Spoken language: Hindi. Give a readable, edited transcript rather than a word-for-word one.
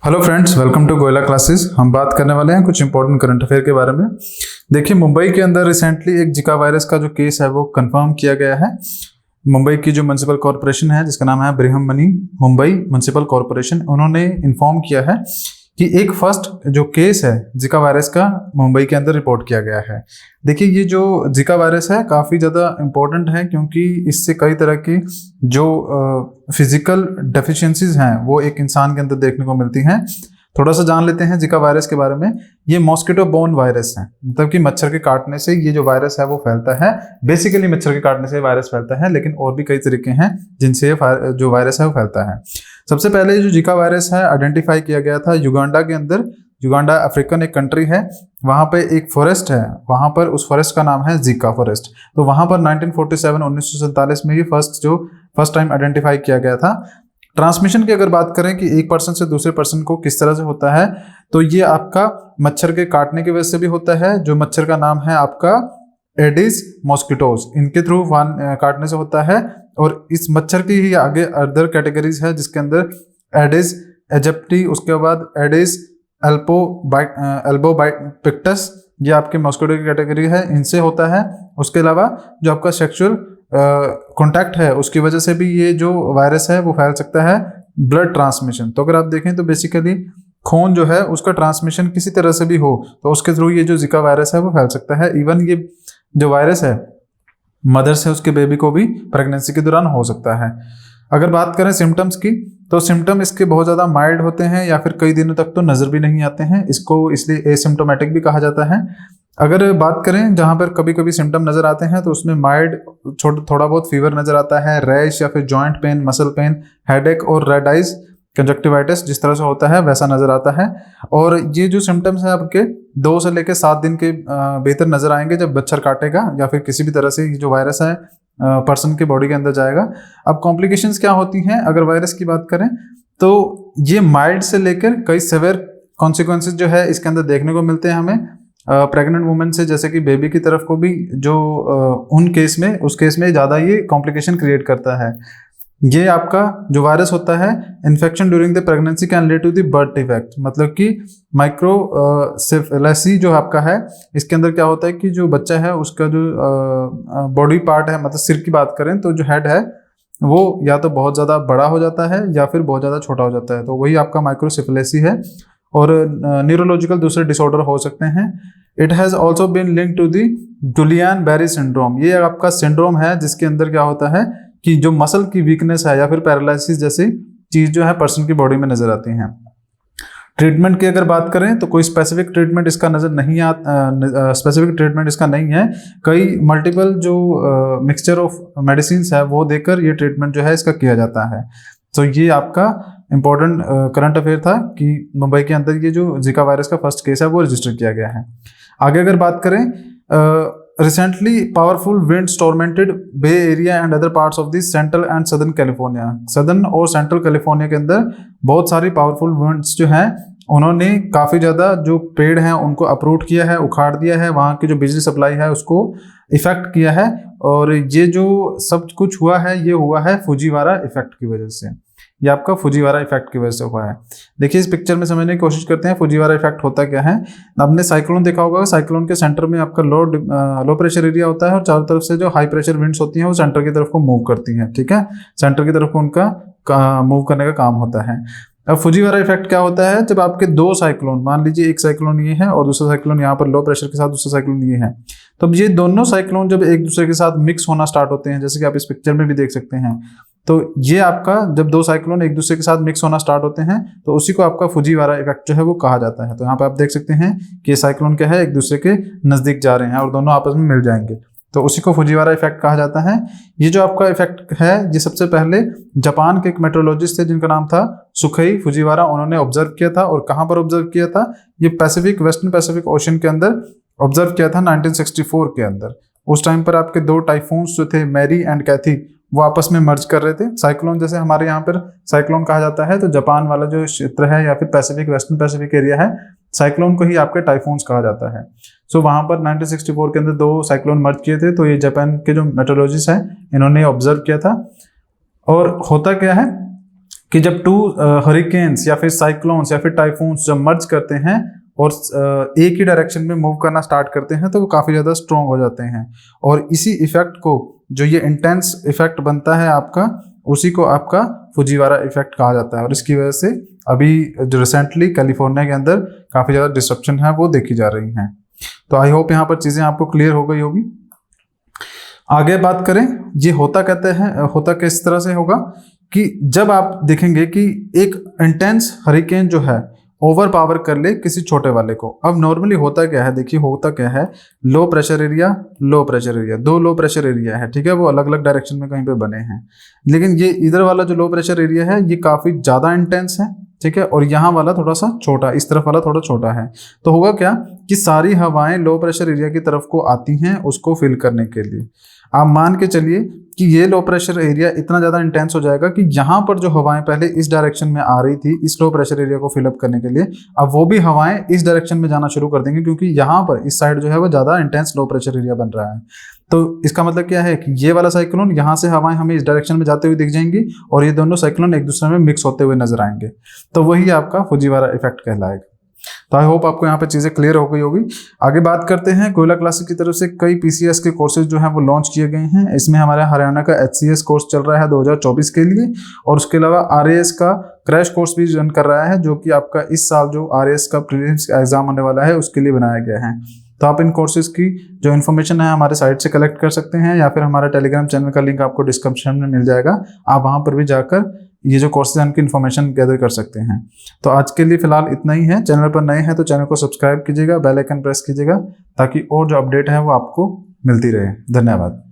Hello friends, welcome to Goyla classes. हम बात करने वाले हैं कुछ इंपॉर्टेंट करंट अफेयर के बारे में। देखिए, मुंबई के अंदर रिसेंटली एक जिका वायरस का जो केस है वो कंफर्म किया गया है। मुंबई की जो म्युनिसिपल कॉरपोरेशन है जिसका नाम है ब्रिहमनी मुंबई म्युनिसिपल कॉरपोरेशन, उन्होंने इन्फॉर्म किया है कि एक फर्स्ट जो केस है जिका वायरस का मुंबई के अंदर रिपोर्ट किया गया है। देखिए, ये जो जिका वायरस है काफ़ी ज़्यादा इम्पोर्टेंट है क्योंकि इससे कई तरह की जो फिजिकल डेफिशिएंसीज हैं वो एक इंसान के अंदर देखने को मिलती हैं। थोड़ा सा जान लेते हैं जिका वायरस के बारे में। ये मॉस्किटो बोर्न वायरस है, मतलब कि मच्छर के काटने से ये जो वायरस है वो फैलता है। बेसिकली मच्छर के काटने से वायरस फैलता है, लेकिन और भी कई तरीके हैं जिनसे जो वायरस है वो फैलता है। सबसे पहले जो जिका वायरस है आइडेंटिफाई किया गया था युगांडा के अंदर। युगांडा अफ्रीकन एक कंट्री है, वहाँ पे एक फॉरेस्ट है, वहाँ पर उस फॉरेस्ट का नाम है जिका फॉरेस्ट। तो वहाँ पर 1947 में ये फर्स्ट टाइम आइडेंटिफाई किया गया था। ट्रांसमिशन की अगर बात करें कि एक पर्सन से दूसरे पर्सन को किस तरह से होता है, तो ये आपका मच्छर के काटने की वजह से भी होता है। जो मच्छर का नाम है आपका एडिस मॉस्किटोज, इनके थ्रू काटने से होता है। और इस मच्छर की ही आगे अदर कैटेगरीज है जिसके अंदर एडिस एजिप्टी, उसके बाद एडिस एल्बोपिक्टस, ये आपके मॉस्किटो की कैटेगरी है, इनसे होता है। उसके अलावा जो आपका सेक्सुअल कॉन्टैक्ट है उसकी वजह से भी ये जो वायरस है वो फैल सकता है। ब्लड ट्रांसमिशन, तो अगर आप देखें तो बेसिकली खून जो है उसका ट्रांसमिशन किसी तरह से भी हो तो उसके थ्रू ये जो जिका वायरस है वो फैल सकता है। इवन ये जो वायरस है मदर से उसके बेबी को भी प्रेगनेंसी के दौरान हो सकता है। अगर बात करें सिम्टम्स की, तो सिम्टम इसके बहुत ज़्यादा माइल्ड होते हैं या फिर कई दिनों तक तो नज़र भी नहीं आते हैं। इसको इसलिए एसिम्टोमेटिक भी कहा जाता है। अगर बात करें जहाँ पर कभी कभी सिम्टम नज़र आते हैं तो उसमें माइल्ड थोड़ा बहुत फीवर नज़र आता है, रैश या फिर joint pain, muscle pain, headache और रेड आइज, कंजक्टिवाइटिस जिस तरह से होता है वैसा नज़र आता है। और ये जो सिम्टम्स हैं आपके 2 से लेकर 7 दिन के भीतर नज़र आएंगे जब मच्छर काटेगा या फिर किसी भी तरह से जो वायरस है पर्सन के बॉडी के अंदर जाएगा। अब कॉम्प्लिकेशंस क्या होती हैं अगर वायरस की बात करें, तो ये माइल्ड से लेकर कई सेवेयर कॉन्सिक्वेंसेज जो है इसके अंदर देखने को मिलते हैं हमें। प्रेग्नेंट वुमेन से जैसे कि बेबी की तरफ को भी जो उस केस में ज़्यादा ये कॉम्प्लिकेशन क्रिएट करता है। ये आपका जो वायरस होता है infection during the pregnancy can lead to the birth defect, मतलब कि माइक्रोसेफेलेसी जो आपका है इसके अंदर क्या होता है कि जो बच्चा है उसका जो बॉडी पार्ट है, मतलब सिर की बात करें तो जो हेड है वो या तो बहुत ज़्यादा बड़ा हो जाता है या फिर बहुत ज़्यादा छोटा हो जाता है, तो वही आपका माइक्रोसेफेलेसी है। और न्यूरोलॉजिकल दूसरे डिसऑर्डर हो सकते हैं। It has also been link to the Guillain Barre syndrome. ये आपका सिंड्रोम है जिसके अंदर क्या होता है कि जो मसल की वीकनेस है या फिर पैरालिसिस जैसी चीज़ जो है पर्सन की बॉडी में नजर आती हैं। ट्रीटमेंट की अगर बात करें तो कोई स्पेसिफिक ट्रीटमेंट इसका नहीं है। कई मल्टीपल जो मिक्सचर ऑफ मेडिसिन है वो देकर ये ट्रीटमेंट जो है इसका किया जाता है। तो ये आपका इम्पोर्टेंट करंट अफेयर था कि मुंबई के अंदर ये जो जिका वायरस का फर्स्ट केस है वो रजिस्टर किया गया है। आगे अगर बात करें, recently powerful winds tormented Bay Area and other parts of the central and southern California. Southern और सेंट्रल कैलिफोर्निया के अंदर बहुत सारी पावरफुल विंड्स जो हैं उन्होंने काफ़ी ज़्यादा जो पेड़ हैं उनको अपरूट किया है, उखाड़ दिया है, वहाँ की जो बिजली सप्लाई है उसको इफेक्ट किया है। और ये जो सब कुछ हुआ है ये हुआ है फुजीवारा इफेक्ट की वजह से। ये आपका फुजीवारा इफेक्ट की वजह से हुआ है। देखिए, इस पिक्चर में समझने की कोशिश करते हैं फुजीवारा इफेक्ट होता क्या है। आपने साइक्लोन देखा होगा, साइक्लोन के सेंटर में आपका लो प्रेशर एरिया होता है और चारों तरफ से जो हाई प्रेशर विंड्स होती हैं वो सेंटर की तरफ को मूव करती हैं। ठीक है, सेंटर की तरफ को उनका मूव करने का काम होता है। अब फुजीवारा इफेक्ट क्या होता है, जब आपके 2 साइक्लोन, मान लीजिए एक साइक्लोन ये है और दूसरा साइक्लोन यहाँ पर लो प्रेशर के साथ दूसरा साइक्लोन ये है, तब ये दोनों साइक्लोन जब एक दूसरे के साथ मिक्स होना स्टार्ट होते हैं, जैसे कि आप इस पिक्चर में भी देख सकते हैं, तो ये आपका जब 2 साइक्लोन एक दूसरे के साथ मिक्स होना स्टार्ट होते हैं तो उसी को आपका फुजीवारा इफेक्ट जो है वो कहा जाता है। तो यहाँ पे आप देख सकते हैं कि ये साइक्लोन क्या है, एक दूसरे के नजदीक जा रहे हैं और दोनों आपस में मिल जाएंगे, तो उसी को फुजीवारा इफेक्ट कहा जाता है। ये जो आपका इफेक्ट है ये सबसे पहले जापान के एक मेट्रोलॉजिस्ट थे जिनका नाम था सुखेई फुजीवारा, उन्होंने ऑब्जर्व किया था। और कहाँ पर ऑब्जर्व किया था, ये वेस्टर्न पैसिफिक ओशन के अंदर ऑब्जर्व किया था 1964 के अंदर। उस टाइम पर आपके 2 टाइफून्स जो थे मैरी एंड कैथी वो आपस में मर्ज कर रहे थे। साइक्लोन जैसे हमारे यहाँ पर साइक्लोन कहा जाता है, तो जापान वाला जो क्षेत्र है या फिर वेस्टर्न पैसिफिक एरिया है, साइक्लोन को ही आपके टाइफून्स कहा जाता है। सो वहाँ पर 1964 के अंदर 2 साइक्लोन मर्ज किए थे, तो ये जापान के जो मेट्रोलॉजिस्ट हैं इन्होंने ऑब्जर्व किया था। और होता क्या है कि जब टू हरिकेन्स या फिर साइक्लोन्स या फिर टाइफून्स जब मर्ज करते हैं और एक ही डायरेक्शन में मूव करना स्टार्ट करते हैं तो वो काफ़ी ज़्यादा स्ट्रॉन्ग हो जाते हैं, और इसी इफेक्ट को, जो ये इंटेंस इफेक्ट बनता है आपका, उसी को आपका फुजीवारा इफेक्ट कहा जाता है। और इसकी वजह से अभी जो रिसेंटली कैलिफोर्निया के अंदर काफ़ी ज़्यादा डिस्ट्रप्शन है वो देखी जा रही हैं। तो आई होप यहाँ पर चीज़ें आपको क्लियर हो गई होगी। आगे बात करें, ये होता कहते हैं, होता किस तरह से होगा कि जब आप देखेंगे कि एक इंटेंस हरिकेन जो है ओवर पावर कर ले किसी छोटे वाले को। अब नॉर्मली होता क्या है, देखिए होता क्या है, low pressure area, low pressure area, दो लो प्रेशर एरिया है, ठीक है, वो अलग अलग डायरेक्शन में कहीं पे बने हैं। लेकिन ये इधर वाला जो लो प्रेशर एरिया है ये काफ़ी ज़्यादा इंटेंस है, ठीक है, और यहाँ वाला थोड़ा सा छोटा, इस तरफ वाला थोड़ा छोटा है। तो होगा क्या कि सारी हवाएं लो प्रेशर एरिया की तरफ को आती हैं उसको फिल करने के लिए। आप मान के चलिए कि ये लो प्रेशर एरिया इतना ज़्यादा इंटेंस हो जाएगा कि यहाँ पर जो हवाएं पहले इस डायरेक्शन में आ रही थी इस लो प्रेशर एरिया को फिलअप करने के लिए, अब वो भी हवाएं इस डायरेक्शन में जाना शुरू कर देंगी, क्योंकि यहाँ पर इस साइड जो है वो ज़्यादा इंटेंस लो प्रेशर एरिया बन रहा है। तो इसका मतलब क्या है कि ये वाला साइक्लोन, यहाँ से हवाएं हमें इस डायरेक्शन में जाते हुए दिख जाएंगी और ये दोनों साइक्लोन एक दूसरे में मिक्स होते हुए नजर आएंगे। तो वही आपका फुजीवारा इफेक्ट कहलाएगा। तो आई होप आपको यहाँ पे चीज़ें क्लियर हो गई होगी। आगे बात करते हैं, कोयला क्लासिक की तरफ से कई पीसीएस के कोर्सेज जो हैं वो लॉन्च किए गए हैं। इसमें हमारे हरियाणा का एचसीएस कोर्स चल रहा है 2024 के लिए, और उसके अलावा आरएएस का क्रैश कोर्स भी रन कर रहा है, जो कि आपका इस साल जो आरएएस का प्रीलिम्स एग्जाम होने वाला है उसके लिए बनाया गया है। तो आप इन कोर्सेज की जो इन्फॉर्मेशन है हमारे साइट से कलेक्ट कर सकते हैं, या फिर हमारे टेलीग्राम चैनल का लिंक आपको डिस्क्रिप्शन में मिल जाएगा। आप वहाँ पर भी जाकर ये जो कोर्सेज हैं उनकी इन्फॉर्मेशन गैदर कर सकते हैं। तो आज के लिए फिलहाल इतना ही है। चैनल पर नए हैं तो चैनल को सब्सक्राइब कीजिएगा, बेल आइकन प्रेस कीजिएगा, ताकि और जो अपडेट है वो आपको मिलती रहे। धन्यवाद।